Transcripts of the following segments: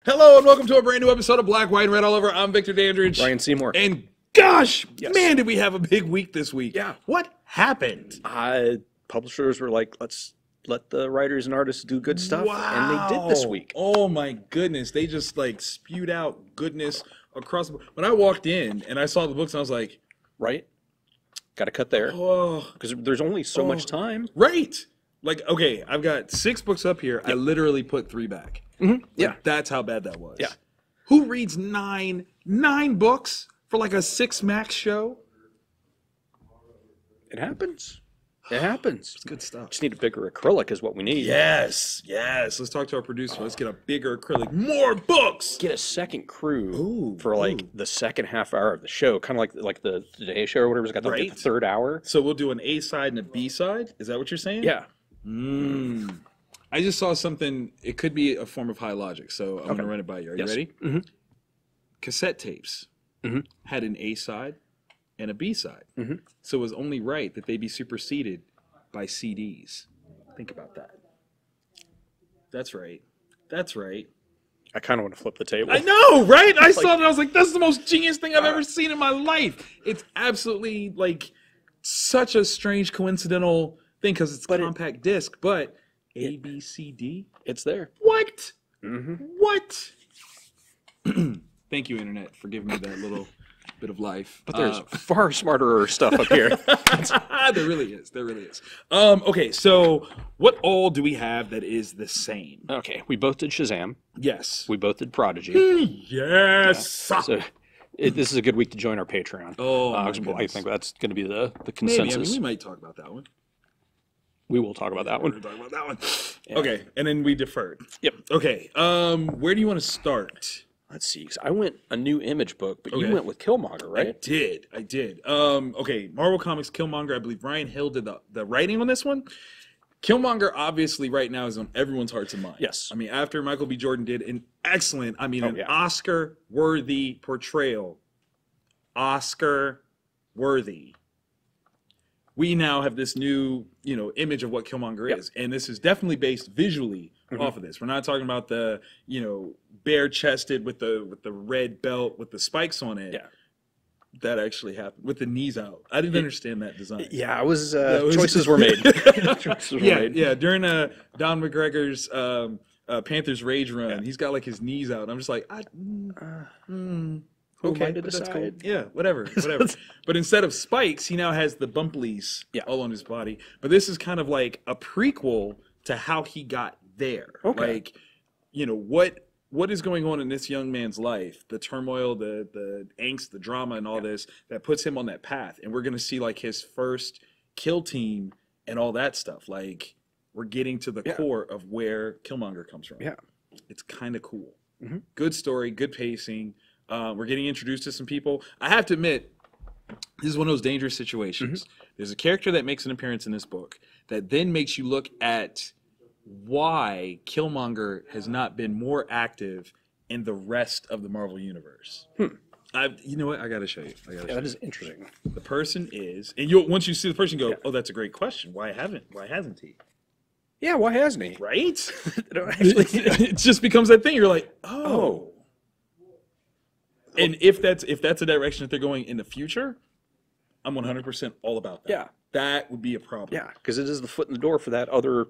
Hello and welcome to a brand new episode of Black, White, and Red All Over. I'm Victor Dandridge. Ryan Seymour. And gosh, Yes. man, did we have a big week this week. Yeah. What happened? Publishers were like, let's let the writers and artists do good stuff. Wow. And they did this week. Oh my goodness. They just like spewed out goodness across the board. When I walked in and I saw the books, I was like, Right? Got to cut there. oh, Because there's only so much time. right. Like, okay, I've got 6 books up here. I literally put 3 back. Mm-hmm. Yeah. Like, that's how bad that was. Yeah. Who reads nine books for like a 6 max show? It happens. It happens. It's good stuff. Just need a bigger acrylic is what we need. Yes. Let's talk to our producer. Let's get a bigger acrylic. More books. Get a second crew Ooh, for like the second half hour of the show. Kind of like the Today Show or whatever's got the Right. third hour. So we'll do an A side and a B side. Is that what you're saying? Yeah. I just saw something. It could be a form of high logic. So I'm going to run it by you. Are you ready? Mm-hmm. Cassette tapes had an A side and a B side. Mm-hmm. So it was only right that they be superseded by CDs. Think about that. That's right. I kind of want to flip the table. I know, right? I saw that. I was like, that's the most genius thing I've ever seen in my life. It's absolutely like such a strange coincidental thing because it's compact disc, but A, B, C, D? It's there. What? Mm-hmm. What? Thank you, Internet, for giving me that little bit of life. But there's far smarter stuff up here. There really is. Okay, so what all do we have that is the same? Okay, we both did Shazam. Yes. We both did Prodigy. Yes. So this is a good week to join our Patreon. Oh, my I goodness. think that's going to be the Maybe. consensus. I mean, we might talk about that one. We will talk about that We're one. gonna talk about that one. Yeah. Okay, and then we deferred. Yep. Okay, where do you want to start? Let's see. 'Cause I went a new Image book, but Okay. you went with Killmonger, right? I did. Okay, Marvel Comics, Killmonger. I believe Brian Hill did the writing on this one. Killmonger, obviously, right now is on everyone's hearts and minds. Yes. I mean, after Michael B. Jordan did an excellent, an yeah. Oscar-worthy portrayal. Oscar-worthy. We now have this new, image of what Killmonger is, and this is definitely based visually off of this. We're not talking about the, bare-chested with the red belt with the spikes on it. Yeah. That actually happened with the knees out. I didn't understand that design. Yeah, choices were made. Choices were made. Yeah. During Don McGregor's Panthers Rage run, he's got like his knees out. I'm just like, Who am I to but that's cool. decide? Yeah, whatever. But instead of spikes, he now has the bumplies all on his body. But this is kind of like a prequel to how he got there. Okay. Like, what is going on in this young man's life, the turmoil, the angst, the drama, and all this that puts him on that path. And we're going to see like his first kill team and all that stuff. Like, we're getting to the core of where Killmonger comes from. Yeah. It's kind of cool. Mm-hmm. Good story, good pacing. We're getting introduced to some people. I have to admit, this is one of those dangerous situations. There's a character that makes an appearance in this book that then makes you look at why Killmonger has not been more active in the rest of the Marvel Universe. You know what? I got to show you. That is interesting. The person is, and once you see the person, you go, "Oh, that's a great question. Why hasn't he?" Yeah, why hasn't he? Right? Actually, It just becomes that thing. You're like, oh. And if that's a direction that they're going in the future, I'm 100% all about that. Yeah. That would be a problem. Yeah, because it is the foot in the door for that whole other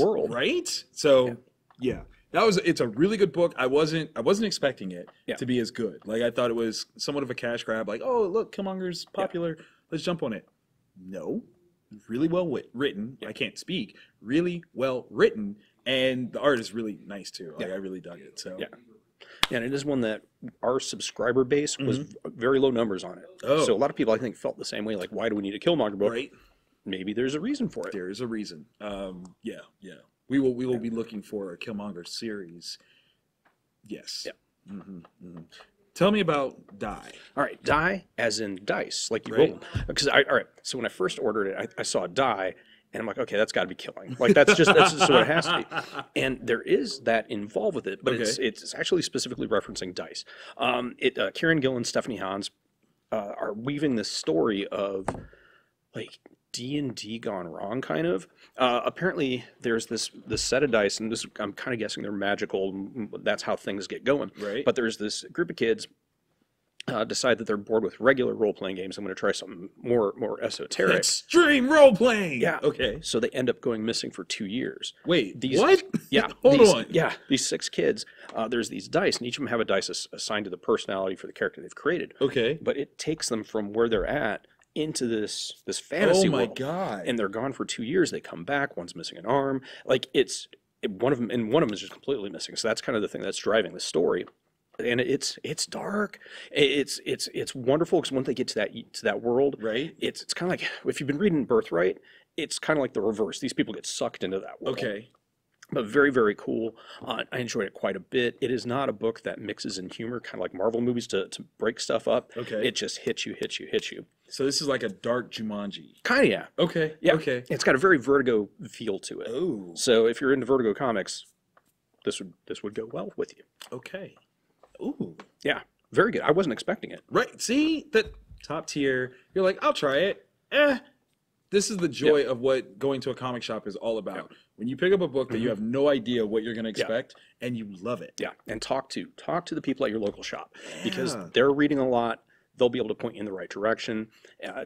world. Right? So, it's a really good book. I wasn't expecting it to be as good. Like, I thought it was somewhat of a cash grab. Like, oh, look, Killmonger's popular. Let's jump on it. No. Really well written. I can't speak. Really well written. And the art is really nice, too. Like, I really dug it. So, And it is one that our subscriber base was very low numbers on it. Oh. So a lot of people, I think, felt the same way. Like, why do we need a Killmonger book? Right. Maybe there's a reason for it. There is a reason. We will be looking for a Killmonger series. Yes. Yeah. Tell me about Die. All right, die as in dice, like you roll them. Because all right, so when I first ordered it, I saw a die, and I'm like, okay, that's got to be killing. Like that's just what it has to be. And there is that involved with it, but it's actually specifically referencing dice. Kieran Gill and Stephanie Hans are weaving this story of like D&D gone wrong, kind of. Apparently, there's this set of dice, and this I'm kind of guessing they're magical. That's how things get going. Right. But there's this group of kids decide that they're bored with regular role-playing games. I'm going to try something more esoteric. Extreme role playing. Yeah. Okay. So they end up going missing for 2 years. Wait. These, what? Yeah. Hold on. Yeah. These 6 kids. There's these dice, and each of them have a dice assigned to the personality for the character they've created. Okay. But it takes them from where they're at into this fantasy world. Oh my god. And they're gone for 2 years. They come back. One's missing an arm. Like one of them is just completely missing. So that's kind of the thing that's driving the story. And it's dark. It's wonderful because once they get to that world, right? It's kind of like if you've been reading Birthright, it's kind of like the reverse. These people get sucked into that world. Okay. But very, very cool. I enjoyed it quite a bit. It is not a book that mixes in humor, kind of like Marvel movies to break stuff up. Okay. It just hits you. So this is like a dark Jumanji. Kind of, yeah. Okay. Yeah. Okay. It's got a very Vertigo feel to it. Oh. So if you're into Vertigo comics, this would go well with you. Okay. Ooh. Yeah. Very good. I wasn't expecting it. Right. See, that top tier. You're like, I'll try it. This is the joy of what going to a comic shop is all about. Yeah. When you pick up a book that you have no idea what you're going to expect, and you love it. Yeah, and talk to the people at your local shop because they're reading a lot. They'll be able to point you in the right direction.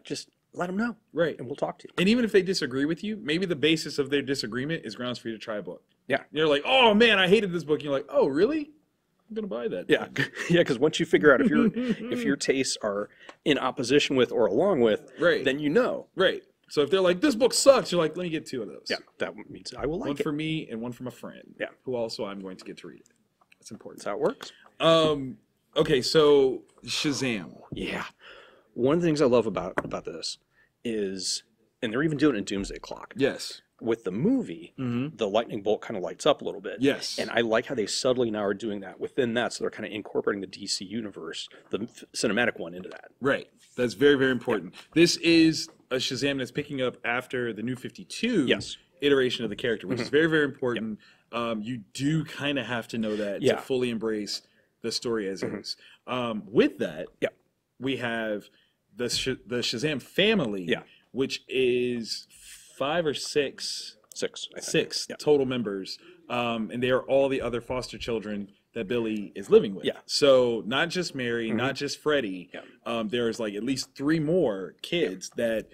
Just let them know, right? And we'll talk to you. And even if they disagree with you, maybe the basis of their disagreement is grounds for you to try a book. Yeah, you're like, oh man, I hated this book. And you're like, oh really? I'm gonna buy that. Yeah, yeah. Because once you figure out if your tastes are in opposition with or along with, right, then you know, right. So if they're like, this book sucks, you're like, let me get 2 of those. Yeah, that means I will like it. One for me and one for my friend. Yeah. Who also I'm going to get to read it. That's important. That's how it works. Okay, so Shazam. Yeah. One of the things I love about this is, and they're even doing it in Doomsday Clock. Yes. With the movie, the lightning bolt kind of lights up a little bit. Yes. And I like how they subtly now are doing that within that. So they're kind of incorporating the DC universe, the cinematic one, into that. Right. That's very, very important. Yeah. This is a Shazam that's picking up after the New 52 iteration of the character, which is very, very important. Yep. You do kind of have to know that to fully embrace the story as is. With that, we have the Shazam family, which is 5 or 6 total members, and they are all the other foster children that Billy is living with. So not just Mary, not just Freddie. There's like at least 3 more kids that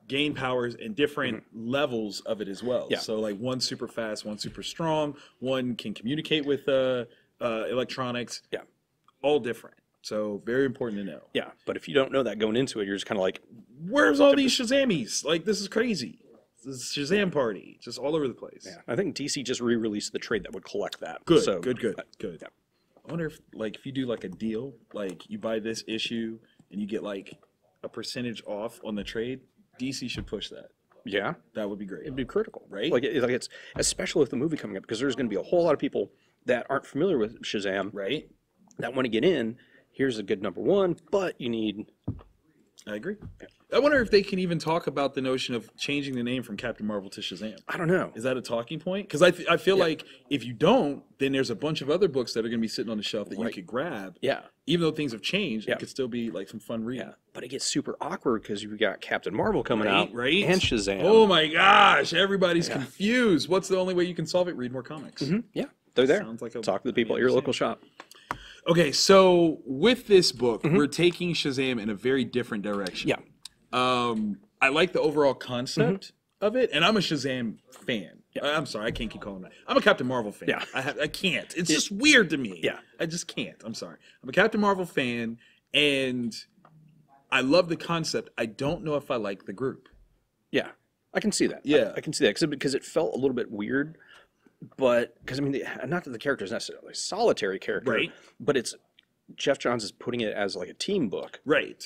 gain powers in different levels of it as well. So like one super fast, one super strong, one can communicate with electronics. All different. So very important to know. Yeah, but if you don't know that going into it, you're just kind of like, where's all these Shazamies? Like, this is crazy. This is Shazam party, just all over the place. Yeah, I think DC just re-released the trade that would collect that. Good, so, good. Yeah. I wonder if you do like a deal, like you buy this issue and you get like a percentage off on the trade, DC should push that. Yeah, that would be great. It'd be critical, right? Like it's especially with the movie coming up, because there's going to be a whole lot of people that aren't familiar with Shazam, right? That want to get in. Here's a good #1, but you need. I agree. Yeah. I wonder if they can even talk about the notion of changing the name from Captain Marvel to Shazam. I don't know. Is that a talking point? Because I feel like if you don't, then there's a bunch of other books that are going to be sitting on the shelf that you could grab. Yeah. Even though things have changed, it could still be like some fun reading. Yeah. But it gets super awkward because you've got Captain Marvel coming out, right? And Shazam. Oh my gosh, everybody's confused. What's the only way you can solve it? Read more comics. Yeah, they're there. Sounds like talk to the people at your local shop. Okay, so with this book, we're taking Shazam in a very different direction. Yeah. I like the overall concept of it, and I'm a Shazam fan. I'm sorry, I can't keep calling that. I'm a Captain Marvel fan. Yeah. I can't. It's just weird to me. Yeah. I just can't. I'm sorry. I'm a Captain Marvel fan, and I love the concept. I don't know if I like the group. Yeah, I can see that. Yeah. I can see that because it felt a little bit weird, but because I mean, not that the character is necessarily a solitary character, right? But it's Jeff Johns is putting it as like a team book, right?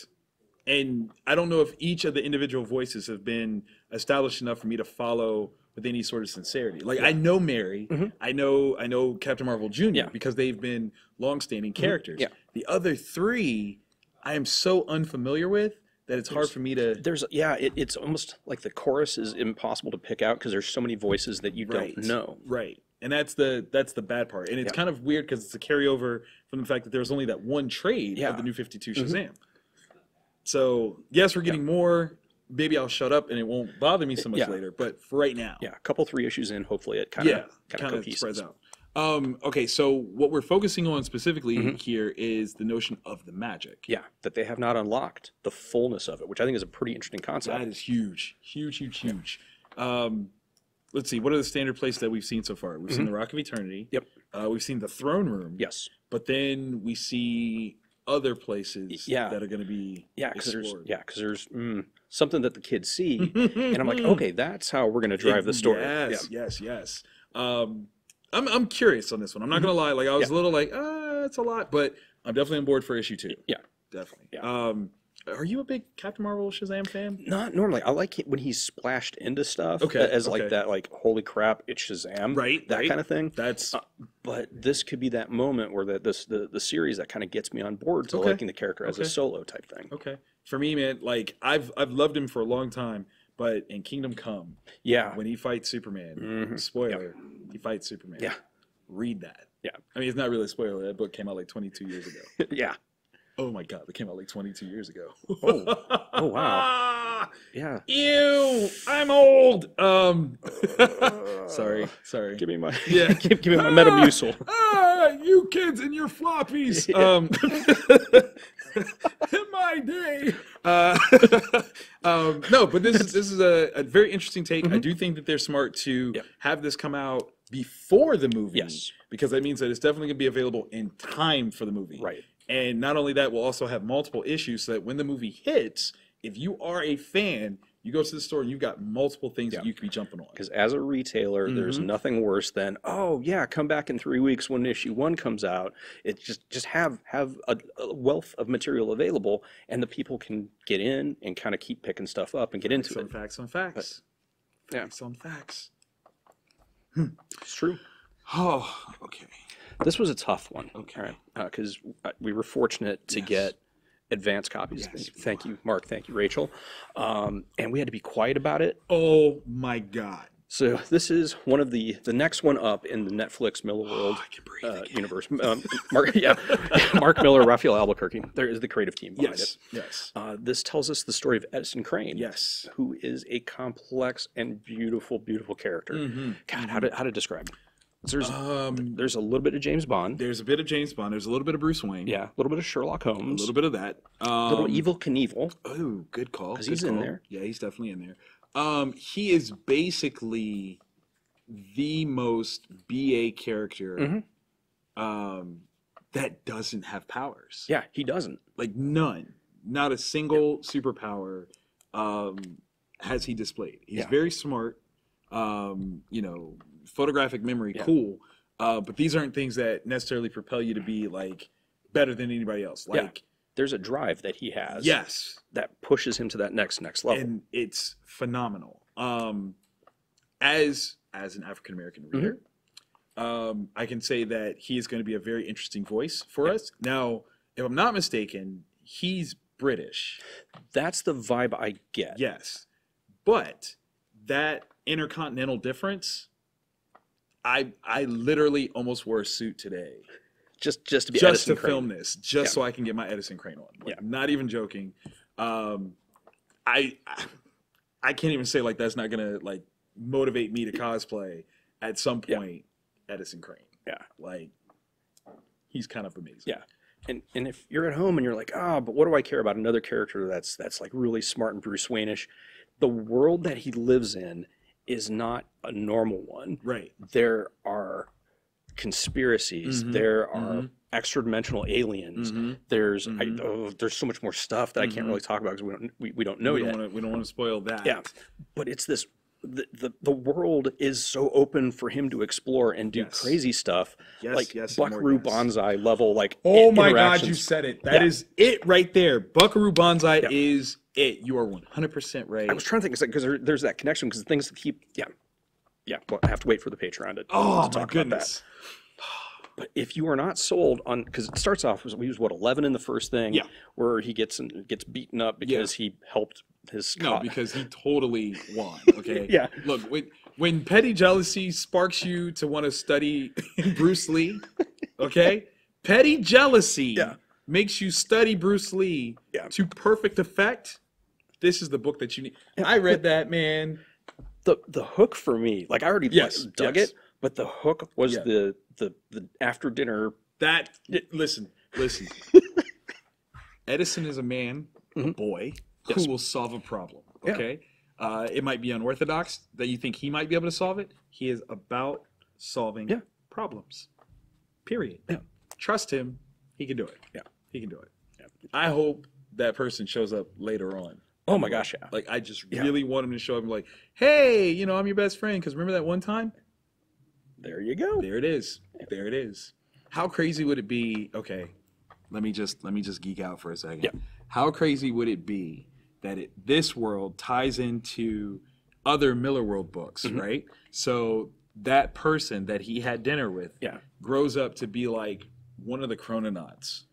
And I don't know if each of the individual voices have been established enough for me to follow with any sort of sincerity. Like I know Mary, I know Captain Marvel Jr. Because they've been long-standing characters. Yeah. The other 3, I am so unfamiliar with that it's hard for me to. It's almost like the chorus is impossible to pick out because there's so many voices that you don't know. Right. And that's the bad part. And it's kind of weird because it's a carryover from the fact that there was only that one trade of the New 52 Shazam. So yes, we're getting more maybe I'll shut up and it won't bother me so much later. But for right now, a couple 3 issues in, hopefully it kind of spreads out. Okay, so what we're focusing on specifically here is the notion of the magic. Yeah, that they have not unlocked the fullness of it, which I think is a pretty interesting concept. That is huge. Let's see, what are the standard places that we've seen so far? We've seen the Rock of Eternity. Yep. We've seen the Throne Room. Yes. But then we see other places that are going to be explored. Because there's something that the kids see, and I'm like, okay, that's how we're going to drive the story. Yes. I'm curious on this one. I'm not gonna lie. Like I was a little like, it's a lot, but I'm definitely on board for issue 2. Yeah, definitely. Yeah. Are you a big Captain Marvel Shazam fan? Not normally. I like it when he's splashed into stuff. Like that, like holy crap, it's Shazam. Right. That kind of thing. That's. But this could be that moment where the series that kind of gets me on board to liking the character as a solo type thing. Okay. For me, man, like I've loved him for a long time. But in Kingdom Come, when he fights Superman, spoiler, he fights Superman. Yeah. Read that. Yeah. I mean, it's not really a spoiler. That book came out like 22 years ago. Yeah. Oh my God, it came out like 22 years ago. Oh wow. Yeah. Ew, I'm old. Sorry. Give me my give me my Metamucil. You kids and your floppies. In my day. No, but this is a very interesting take. I do think that they're smart to have this come out before the movie. Yes. Because that means that it's definitely going to be available in time for the movie. Right. And not only that, we'll also have multiple issues so that when the movie hits, if you are a fan, you go to the store and you've got multiple things that you could be jumping on. Because as a retailer, there's nothing worse than, come back in 3 weeks when issue 1 comes out. It's just have a wealth of material available, and the people can get in and kind of keep picking stuff up and get into it. Facts on facts. Facts on facts. It's true. Oh, okay. This was a tough one. Okay. Because we were fortunate to get advanced copies. Thank you, Mark. Thank you, Rachel. And we had to be quiet about it. Oh my God. So this is one of the next one up in the Netflix Millarworld universe. Mark Miller, Raphael Albuquerque. There is the creative team behind it. Yes. This tells us the story of Edison Crane. Yes. Who is a complex and beautiful, beautiful character. God, how to describe him? There's a little bit of James Bond. There's a bit of James Bond. There's a little bit of Bruce Wayne. Yeah, a little bit of Sherlock Holmes. A little bit of that. A little Evil Knievel. Oh, good call. Because he's in there. Yeah, he's definitely in there. He is basically the most BA character that doesn't have powers. Yeah, he doesn't. Like none. Not a single superpower has he displayed. He's very smart. Photographic memory, cool. But these aren't things that necessarily propel you to be like better than anybody else. Like there's a drive that he has. Yes. That pushes him to that next level. And it's phenomenal. As an African American reader, I can say that he is going to be a very interesting voice for us. Now, if I'm not mistaken, he's British. That's the vibe I get. Yes. But that intercontinental difference, I literally almost wore a suit today. Just to be just Edison to Crane. film this, so I can get my Edison Crane on. Like, not even joking. I can't even say like that's not gonna like motivate me to cosplay at some point. Edison Crane. Yeah. Like he's kind of amazing. Yeah. And if you're at home and you're like, but what do I care about another character that's like really smart and Bruce Wayne-ish? The world that he lives in is not a normal one. Right. There are conspiracies. There are extra-dimensional aliens. There's there's so much more stuff that I can't really talk about because we don't know yet. We don't want to spoil that. Yeah, but it's this. The world is so open for him to explore and do crazy stuff, Buckaroo Banzai level, like oh my God, you said it. That is it right there. Buckaroo Banzai is it. You are 100% right. I was trying to think because there's that connection because the things that he well, I have to wait for the Patreon to talk about that. But if you are not sold on, because it starts off he was 11 in the first thing, where he gets beaten up because he helped his because he totally won. Okay, yeah. Look, when petty jealousy sparks you to want to study Bruce Lee, okay, petty jealousy makes you study Bruce Lee to perfect effect. this is the book that you need. I read that, man. The hook for me, like I already dug it, but the hook was the after dinner. Listen. Edison is a man, a boy, who will solve a problem. Okay, it might be unorthodox that you think he might be able to solve it. He is about solving problems. Period. Yeah. Trust him. He can do it. Yeah, he can do it. Yeah. I hope that person shows up later on. Oh my gosh, yeah. Like I just really want him to show up and be like, hey, you know, I'm your best friend. Because remember that one time? There you go. There it is. There it is. How crazy would it be? Okay, let me just geek out for a second. Yeah. How crazy would it be that this world ties into other Miller World books, right? So that person that he had dinner with grows up to be like one of the chrononauts.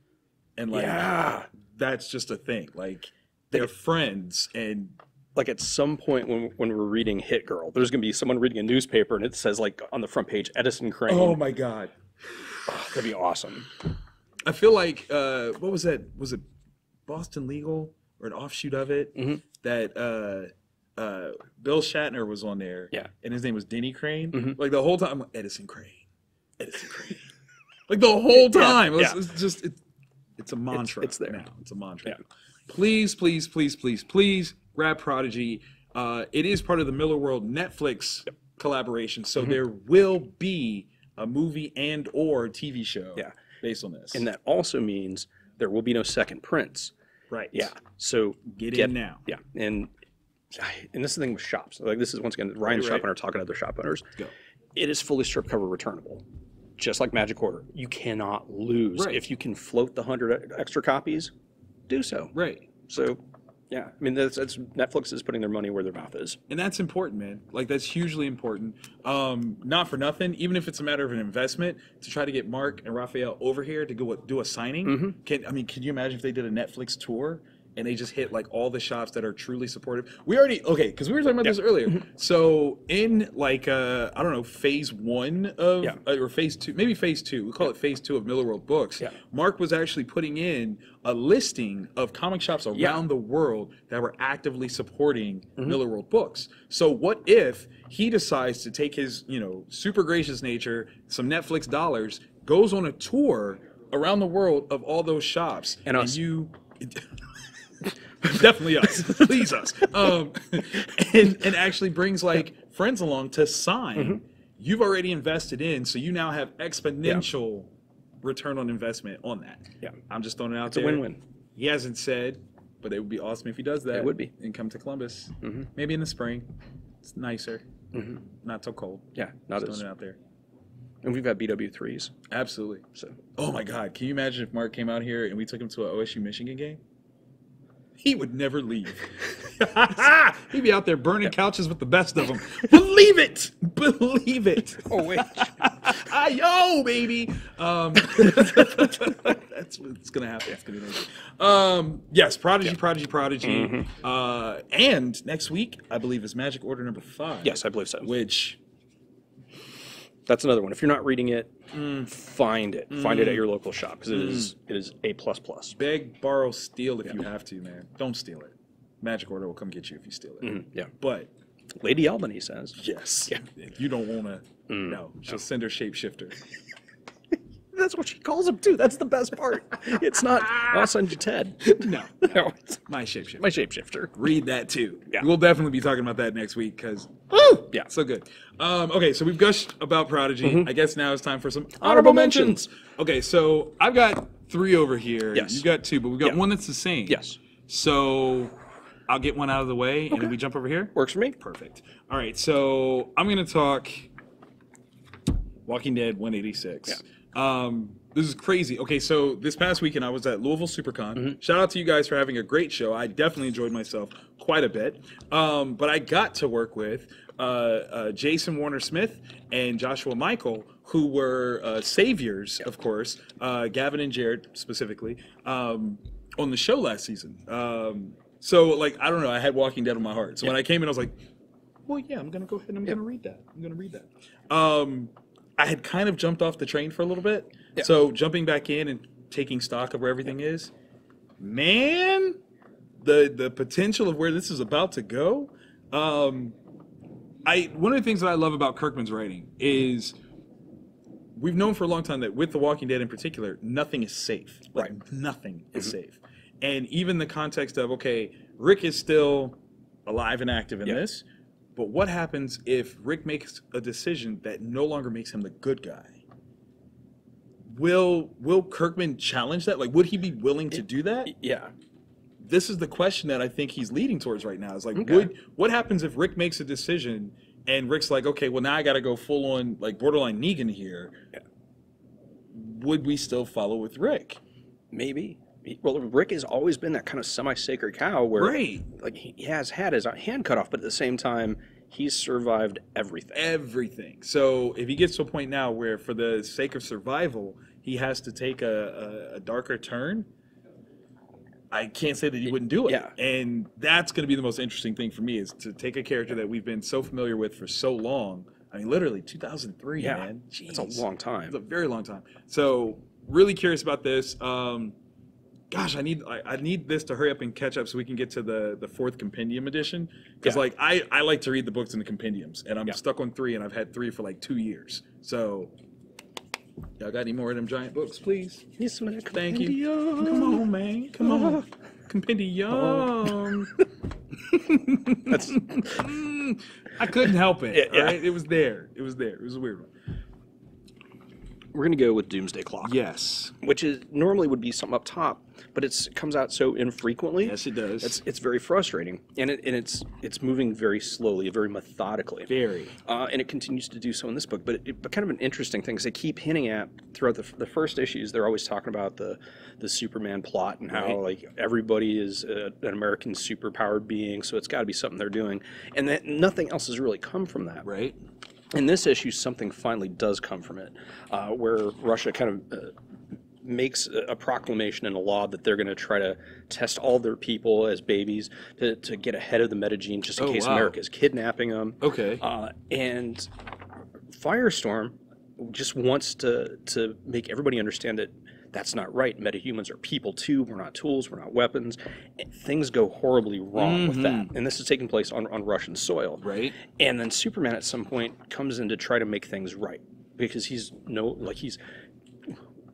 And like that's just a thing. Like they're friends, and like at some point when we're reading Hit Girl, there's gonna be someone reading a newspaper and it says like on the front page Edison Crane. Oh my God. That'd be awesome. I feel like what was that? Was it Boston Legal or an offshoot of it? That Bill Shatner was on there. Yeah. And his name was Denny Crane. Like the whole time, I'm like, Edison Crane. Edison Crane. Like the whole time. It's just it's a mantra. It's there now. It's a mantra. Yeah. Please grab Prodigy. It is part of the Miller World Netflix collaboration, so there will be a movie and or TV show based on this. And that also means there will be no second prints. Right. Yeah. So get in now. Yeah. And this is the thing with shops. Like this is once again Ryan's shop owner talking to other shop owners. Let's go. It is fully strip cover returnable. Just like Magic Order. You cannot lose. Right. If you can float the 100 extra copies, do so. Right. So yeah, I mean that's Netflix is putting their money where their mouth is, and that's important, man. Like that's hugely important. Not for nothing, even if it's a matter of an investment, to try to get Mark and Raphael over here to go do a signing. Can you imagine if they did a Netflix tour and they just hit like all the shops that are truly supportive? Because we were talking about this earlier. So in like I don't know, phase 1 of or phase 2, maybe phase 2. We call it phase 2 of Miller World Books. Yeah. Mark was actually putting in a listing of comic shops around the world that were actively supporting Miller World Books. So what if he decides to take his, super gracious nature, some Netflix dollars, goes on a tour around the world of all those shops, and you definitely us, please us, and actually brings like friends along to sign. You've already invested in, so you now have exponential return on investment on that. Yeah, I'm just throwing it out it's there. It's a win-win. He hasn't said, but it would be awesome if he does that. It would be. And come to Columbus, maybe in the spring. It's nicer, not so cold. Yeah, not just as throwing it out there. And we've got BW3s. Absolutely. So, oh my God, can you imagine if Mark came out here and we took him to an OSU Michigan game? He would never leave. He'd be out there burning couches with the best of them. Believe it. Believe it. Oh, wait. Yo, baby. That's what's going to happen. It's going to be amazing. Yes, Prodigy. And next week, I believe, is Magic Order number 5. Yes, I believe so. Which... That's another one. If you're not reading it, find it. Find it at your local shop because it is A++. Beg, borrow, steal if you have to, man. Don't steal it. Magic Order will come get you if you steal it. Yeah. But Lady Albany says. Yes. Yeah. You don't want to. No. She'll send her shapeshifter. That's what she calls him too. That's the best part. It's not, I'll send you Ted. No. It's my shapeshifter. My shapeshifter. Read that too. Yeah. We'll definitely be talking about that next week because, yeah, so good. Okay, so we've gushed about Prodigy. I guess now it's time for some honorable mentions. Okay, so I've got 3 over here. Yes. You've got 2, but we've got one that's the same. Yes. So I'll get one out of the way and then we jump over here. Works for me. Perfect. All right, so I'm going to talk Walking Dead 186. Yeah. This is crazy. Okay, so this past weekend I was at Louisville SuperCon. Shout out to you guys for having a great show. I definitely enjoyed myself quite a bit. But I got to work with Jason Warner-Smith and Joshua Michael, who were saviors, of course, Gavin and Jared specifically, on the show last season. So, like, I don't know, I had Walking Dead on my heart. So when I came in, I was like, well, yeah, I'm going to go ahead and I'm going to read that. I'm going to read that. I had kind of jumped off the train for a little bit. So jumping back in and taking stock of where everything is, man, the potential of where this is about to go. One of the things that I love about Kirkman's writing is we've known for a long time that with The Walking Dead in particular, nothing is safe. Like, Right. nothing is safe. And even the context of, okay, Rick is still alive and active in this, but what happens if Rick makes a decision that no longer makes him the good guy? Will Kirkman challenge that? Like, would he be willing to do that? Yeah. This is the question that I think he's leading towards right now. Is like, Okay. what happens if Rick makes a decision and Rick's like, okay, well now I got to go full on like borderline Negan here. Yeah. Would we still follow with Rick? Maybe. Well, Rick has always been that kind of semi-sacred cow where Right. like he has had his hand cut off, but at the same time, he's survived everything. Everything. So if he gets to a point now where for the sake of survival, he has to take a darker turn, I can't say that he wouldn't do it. Yeah. And that's going to be the most interesting thing for me is to take a character that we've been so familiar with for so long. I mean, literally 2003, Yeah. man. It's a Jeez. long time. It's a very long time. So really curious about this. Gosh, I need this to hurry up and catch up so we can get to the fourth Compendium edition. Because Yeah. like I like to read the books in the compendiums, and I'm Yeah. stuck on 3, and I've had 3 for like 2 years. So y'all got any more of them giant books, please? Need some of that Thank you. Compendi-yum. Come on, man. Come on. Compendi-yum. That's I couldn't help it. Yeah, yeah. Right? It was there. It was there. It was a weird one. we're gonna go with Doomsday Clock. Yes. Which is normally would be something up top, but it comes out so infrequently. Yes, it does. It's very frustrating, and it's moving very slowly, very methodically. Very. And it continues to do so in this book. But kind of an interesting thing is they keep hinting at throughout the first issues. They're always talking about the Superman plot and how Right. like everybody is an American superpowered being, so it's got to be something they're doing, and that nothing else has really come from that. Right. In this issue, something finally does come from it, where Russia kind of makes a proclamation and a law that they're going to try to test all their people as babies to get ahead of the metagene, just in case wow. America is kidnapping them. Okay. And Firestorm just wants to make everybody understand that that's not right. Metahumans are people too. We're not tools. We're not weapons. And things go horribly wrong with that. And this is taking place on Russian soil. Right. And then Superman at some point comes in to try to make things right because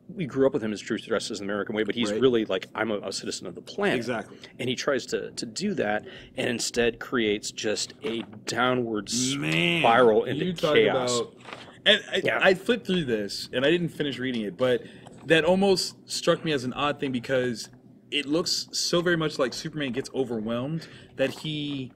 we grew up with him as truth dressed as an American way, but he's Right. really like, I'm a citizen of the planet. Exactly. And he tries to do that and instead creates just a downward spiral into you talk chaos. About, and I flipped through this, and I didn't finish reading it, but that almost struck me as an odd thing because it looks so very much like Superman gets overwhelmed that he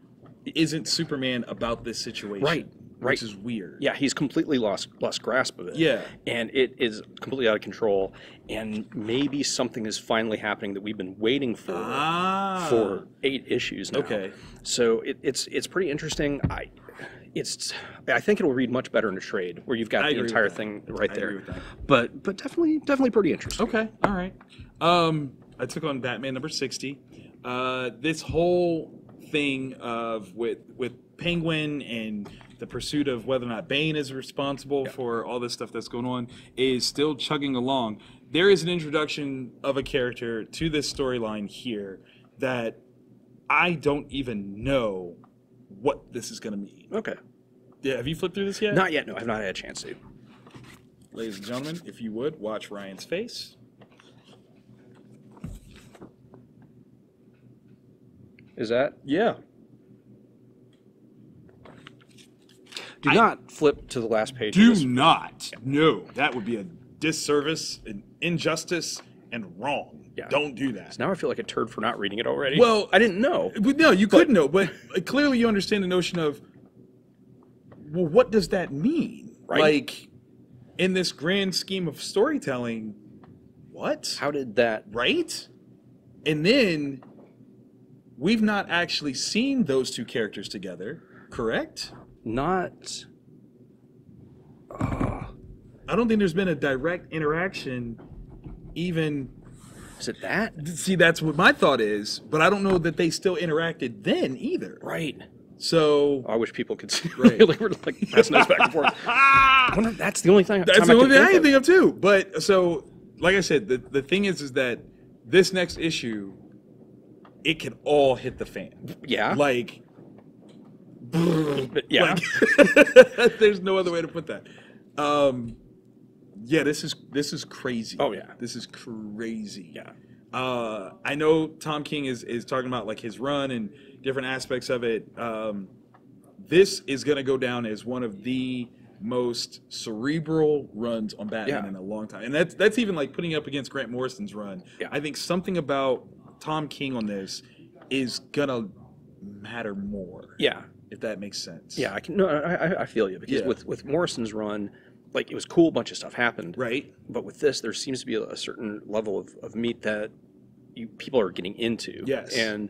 isn't Superman about this situation. Right. Which is weird. Yeah, he's completely lost grasp of it. Yeah. And it is completely out of control. And maybe something is finally happening that we've been waiting for 8 issues now. Okay. So it's pretty interesting. I think it'll read much better in a trade where you've got the entire thing right there. I agree with that. But definitely pretty interesting. Okay, all right. I took on Batman number 60. This whole thing of with Penguin and the pursuit of whether or not Bane is responsible for all this stuff that's going on is still chugging along. There is an introduction of a character to this storyline here that I don't even know what this is going to mean. Okay. Yeah, have you flipped through this yet? Not yet. No, I've not had a chance to. Ladies and gentlemen, if you would, watch Ryan's face. Is that? Yeah. Do not flip to the last page. Do of this. not. No, that would be a disservice, an injustice, and wrong. Yeah. Don't do that. Now I feel like a turd for not reading it already. Well, I didn't know. No, you couldn't know, but clearly you understand the notion of, well, what does that mean? Right. Like, in this grand scheme of storytelling, what? How did that? Right? And then, we've not actually seen those two characters together, correct? Not. I don't think there's been a direct interaction even. Is it that? See, that's what my thought is, but I don't know that they still interacted then either. Right. So I wish people could see. Right. Like we're like passing those back and forth. I wonder if that's the only thing. that's the only thing I can think of too. But so, like I said, the thing is that this next issue, it can all hit the fan. Yeah. Like, yeah. like there's no other way to put that. Yeah, this is crazy. Oh yeah. This is crazy. Yeah. I know Tom King is talking about like his run and different aspects of it. This is going to go down as one of the most cerebral runs on Batman in a long time, and that's even like putting up against Grant Morrison's run. Yeah. I think something about Tom King on this is gonna matter more. Yeah. If that makes sense. Yeah, I feel you, because with Morrison's run, like, it was cool, a bunch of stuff happened. Right. But with this, there seems to be a certain level of meat that people are getting into. Yes. And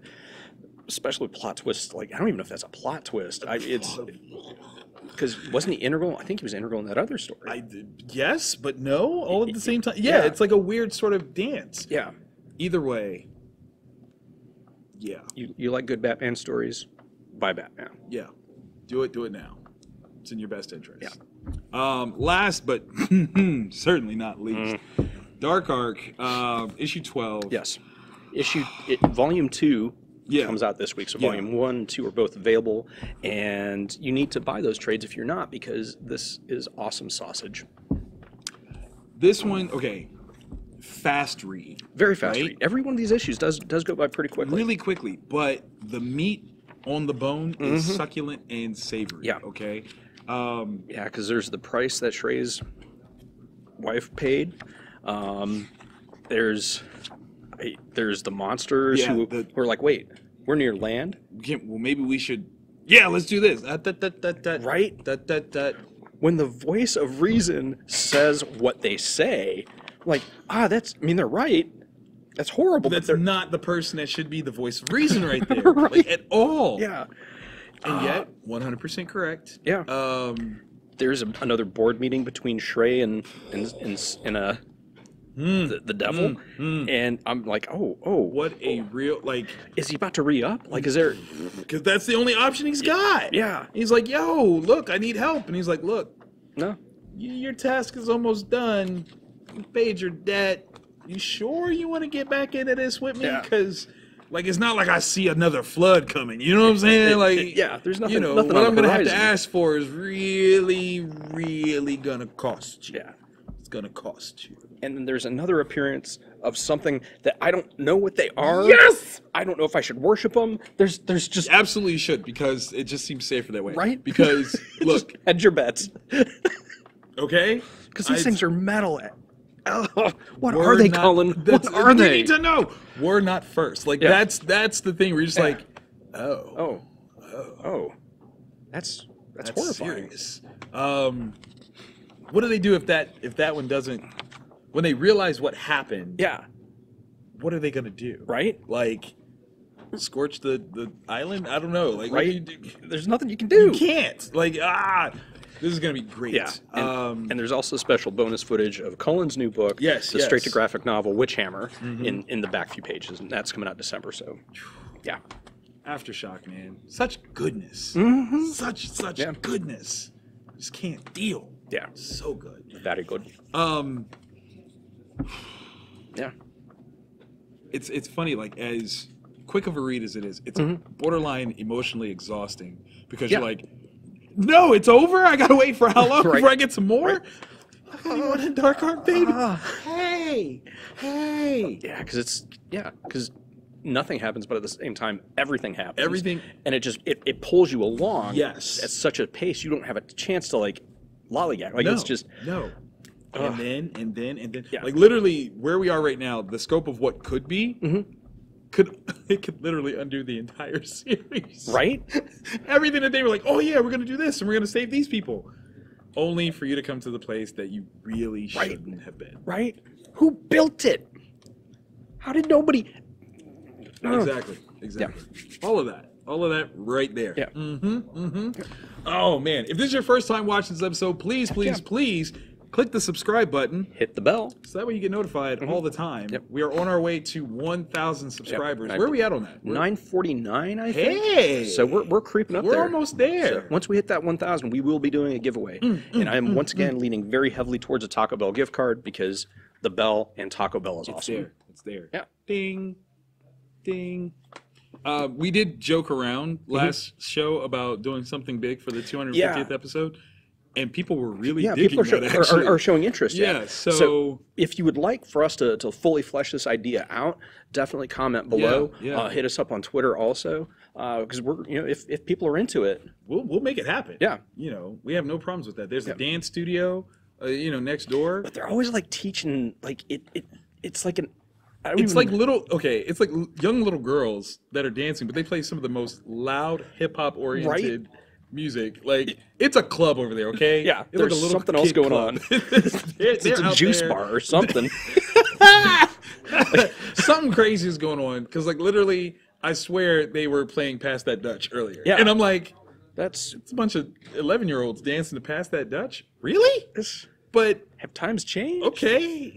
especially with plot twists, like, I don't even know if that's a plot twist. It's because wasn't he integral? I think he was integral in that other story. Yes, but no, all at the same time. Yeah, it's like a weird sort of dance. Yeah. Either way. Yeah. You like good Batman stories? Buy Batman. Yeah. Do it now. It's in your best interest. Yeah. Last but certainly not least, Dark Ark, issue 12. Yes. Volume 2 comes out this week, so Volume 1 and 2 are both available, and you need to buy those trades if you're not, because this is awesome sausage. This one, okay, fast read. Very fast read. Every one of these issues does go by pretty quickly. Really quickly, but the meat on the bone is succulent and savory. Yeah. Okay. Yeah, because there's the price that Shrey's wife paid. There's the monsters who are like, wait, we're near land. Well, maybe we should. Yeah, let's do this. Right. When the voice of reason says what they say, like, they're right. That's horrible. That's not the person that should be the voice of reason right there. Right. Like, at all. Yeah. And yet, 100% correct. Yeah. There's another board meeting between Shrey and the devil, and I'm like, oh, what a real, like, is he about to re-up? Like, is there? Because that's the only option he's got. Yeah. He's like, yo, look, I need help, and he's like, look, no, your task is almost done. You paid your debt. You sure you want to get back into this with me? Because, like, it's not like I see another flood coming. You know what I'm saying? Like, there's nothing. You know, nothing what I'm gonna horizon. have to ask for is really, really gonna cost you. Yeah, it's gonna cost you. And then there's another appearance of something that I don't know what they are. Yes! I don't know if I should worship them. There's just... Absolutely should, because it just seems safer that way. Right? Because, look... hedge your bets. Okay? Because these things are metal. What We're are they, not, Colin? What are they? You need to know. We're not first. Like, that's the thing. We're just like, oh. That's horrifying. Serious. What do they do if that one doesn't? When they realize what happened, what are they gonna do? Right? Like, scorch the island? I don't know. Like, right? What do you do? There's nothing you can do. You can't. Like, this is gonna be great. Yeah. And there's also special bonus footage of Cullen's new book, the straight to graphic novel Witchhammer, in the back few pages, and that's coming out December. So, yeah. AfterShock, man, such goodness, such goodness. Just can't deal. Yeah, so good. Very good. Yeah. It's funny, like, as quick of a read as it is, it's borderline emotionally exhausting, because you're like, no, it's over. I gotta wait for how long before I get some more? Right. Look at you want a Dark Ark, baby. Hey. Yeah, because nothing happens, but at the same time, everything happens. Everything, and it just it pulls you along. Yes. At such a pace, you don't have a chance to, like, lollygag. Like, it's just and then. Yeah. Like, literally, where we are right now, the scope of what could be, could literally undo the entire series. Right? Everything that they were like, oh yeah, we're gonna do this and we're gonna save these people, only for you to come to the place that you really shouldn't have been. Right? Who built it? How did nobody? Exactly. Yeah. All of that right there. Yeah. Oh man, if this is your first time watching this episode, please click the subscribe button. Hit the bell. So that way you get notified all the time. Yep. We are on our way to 1,000 subscribers. Where are we at on that? 949, I think. Hey! So we're creeping up there. We're almost there. So once we hit that 1,000, we will be doing a giveaway. And I am once again leaning very heavily towards a Taco Bell gift card, because the bell and Taco Bell is awesome. It's there. Yeah. Ding. thing. We did joke around last show about doing something big for the 250th episode, and people were really digging that. Are showing interest. Yeah, so if you would like for us to fully flesh this idea out, definitely comment below. Hit us up on Twitter also, because we're if people are into it, we'll make it happen. Yeah, we have no problems with that. There's a dance studio, next door. But they're always like teaching, like it's like an. It's like it's like young little girls that are dancing, but they play some of the most loud hip hop oriented music. Like it's a club over there, okay? Yeah, it's there's like a little something else going on. it's a juice bar or something. Something crazy is going on because, like, literally, I swear they were playing Pass That Dutch earlier. Yeah, and I'm like, it's a bunch of 11-year-olds dancing to Pass That Dutch. Really? But have times changed? Okay,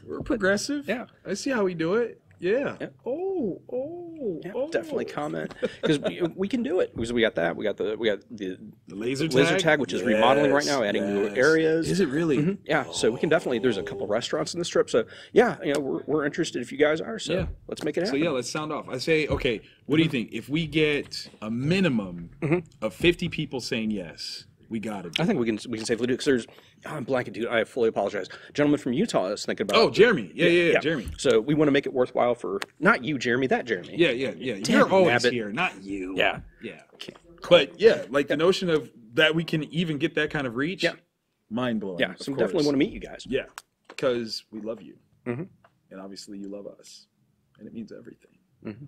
we're progressive. Yeah. I see how we do it. Yeah. Definitely comment because we can do it because we got that. We got the laser tag, which is remodeling right now, adding new areas. Is it really? Yeah. So we can definitely. There's a couple restaurants in the strip. So yeah, we're interested if you guys are. So let's make it happen. So let's sound off. I say, okay, what do you think? If we get a minimum of 50 people saying yes, we got it. I think we can safely do it because there's. I'm blanking, dude. I fully apologize. Gentleman from Utah is thinking about. Oh, Jeremy. Yeah, Jeremy. So we want to make it worthwhile for not you, Jeremy. That Jeremy. Yeah. You're always here, not you. Yeah. But like the notion of that we can even get that kind of reach. Yeah. Mind blowing. Yeah. So we definitely want to meet you guys. Yeah. Because we love you, and obviously you love us, and it means everything.